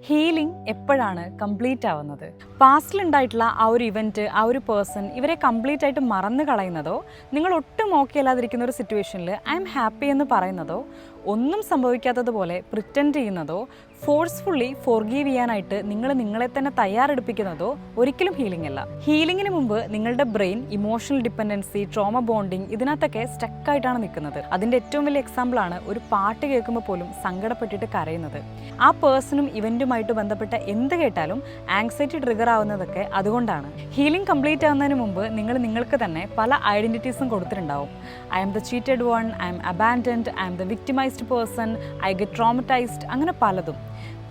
Healing എപ്പോഴാണ് complete ആവുന്നത്? പാസ്റ്റിലുണ്ടായിട്ടുള്ള ആ ഒരു ഇവൻറ്റ്, ആ ഒരു പേഴ്സൺ ഇവരെ കംപ്ലീറ്റ് ആയിട്ട് മറന്നു കളയുന്നതോ, നിങ്ങൾ ഒട്ടും ഓക്കെ അല്ലാതിരിക്കുന്ന ഒരു സിറ്റുവേഷനിൽ ഐ എം ഹാപ്പി എന്ന് പറയുന്നതോ, ഒന്നും സംഭവിക്കാത്തതുപോലെ പ്രിറ്റൻഡ് ചെയ്യുന്നതോ, ഫോഴ്സ്ഫുള്ളി ഫോർഗീവ് ചെയ്യാനായിട്ട് നിങ്ങളെ തന്നെ തയ്യാറെടുപ്പിക്കുന്നതോ ഒരിക്കലും ഹീലിംഗ് അല്ല. ഹീലിംഗിന് മുമ്പ് നിങ്ങളുടെ brain emotional dependency, trauma bonding ഇതിനകത്തൊക്കെ സ്റ്റക്കായിട്ടാണ് നിൽക്കുന്നത്. അതിൻ്റെ ഏറ്റവും വലിയ എക്സാമ്പിളാണ് ഒരു പാട്ട് കേൾക്കുമ്പോൾ പോലും സങ്കടപ്പെട്ടിട്ട് കരയുന്നത്. ആ പേഴ്സണും ഇവൻറ്റുമായിട്ട് ബന്ധപ്പെട്ട എന്ത് കേട്ടാലും ആങ്സൈറ്റി ട്രിഗർ ആവുന്നതൊക്കെ അതുകൊണ്ടാണ്. ഹീലിംഗ് കംപ്ലീറ്റ് ആവുന്നതിന് മുമ്പ് നിങ്ങൾക്ക് തന്നെ പല ഐഡൻറ്റിറ്റീസും കൊടുത്തിട്ടുണ്ടാവും. I'm the cheated one, I'm abandoned, I'm the victimised person, I get traumatised, അങ്ങനെ പലതും.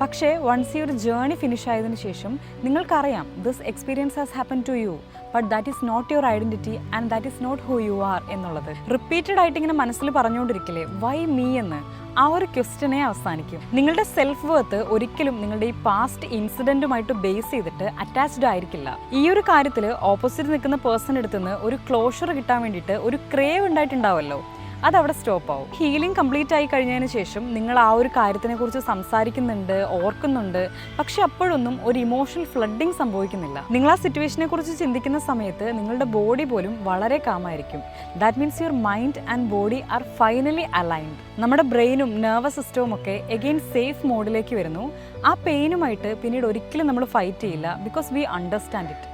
പക്ഷേ വൺസ് ഈ ഒരു ജേർണി ഫിനിഷ് ആയതിനു ശേഷം നിങ്ങൾക്കറിയാം this experience has happen to you, but that is not your identity and that is not who you are എന്നുള്ളത്. Repeated ആയിട്ട് ഇങ്ങനെ മനസ്സിൽ പറഞ്ഞുകൊണ്ടിരിക്കില്ലേ വൈ മീ എന്ന്, ആ ഒരു ക്വസ്റ്റ്യനെ അവസാനിക്കും. നിങ്ങളുടെ സെൽഫ് വർത്ത് ഒരിക്കലും നിങ്ങളുടെ ഈ പാസ്റ്റ് ഇൻസിഡൻറ്റുമായിട്ട് ബേസ് ചെയ്തിട്ട് അറ്റാച്ച്ഡ് ആയിരിക്കില്ല. ഈ ഒരു കാര്യത്തിൽ ഓപ്പോസിറ്റ് നിൽക്കുന്ന പേഴ്സൺ അടുത്തുനിന്ന് ഒരു ക്ലോഷർ കിട്ടാൻ വേണ്ടിയിട്ട് ഒരു ക്രേവ് ഉണ്ടായിട്ടുണ്ടാവുമല്ലോ, അതവിടെ സ്റ്റോപ്പ് ആവും. ഹീലിംഗ് കംപ്ലീറ്റ് ആയി കഴിഞ്ഞതിന് ശേഷം നിങ്ങൾ ആ ഒരു കാര്യത്തിനെ കുറിച്ച് സംസാരിക്കുന്നുണ്ട്, ഓർക്കുന്നുണ്ട്, പക്ഷെ അപ്പോഴൊന്നും ഒരു ഇമോഷണൽ ഫ്ലഡിങ് സംഭവിക്കുന്നില്ല. നിങ്ങൾ ആ സിറ്റുവേഷനെ കുറിച്ച് ചിന്തിക്കുന്ന സമയത്ത് നിങ്ങളുടെ ബോഡി പോലും വളരെ കാമായിരിക്കും. That means your mind and body are finally aligned. നമ്മുടെ ബ്രെയിനും നെർവസ് സിസ്റ്റവും ഒക്കെ എഗെയിൻ സേഫ് മോഡിലേക്ക് വരുന്നു. ആ പെയിനുമായിട്ട് പിന്നീട് ഒരിക്കലും നമ്മൾ ഫൈറ്റ് ചെയ്യില്ല, ബിക്കോസ് വി അണ്ടർസ്റ്റാൻഡ് ഇറ്റ്.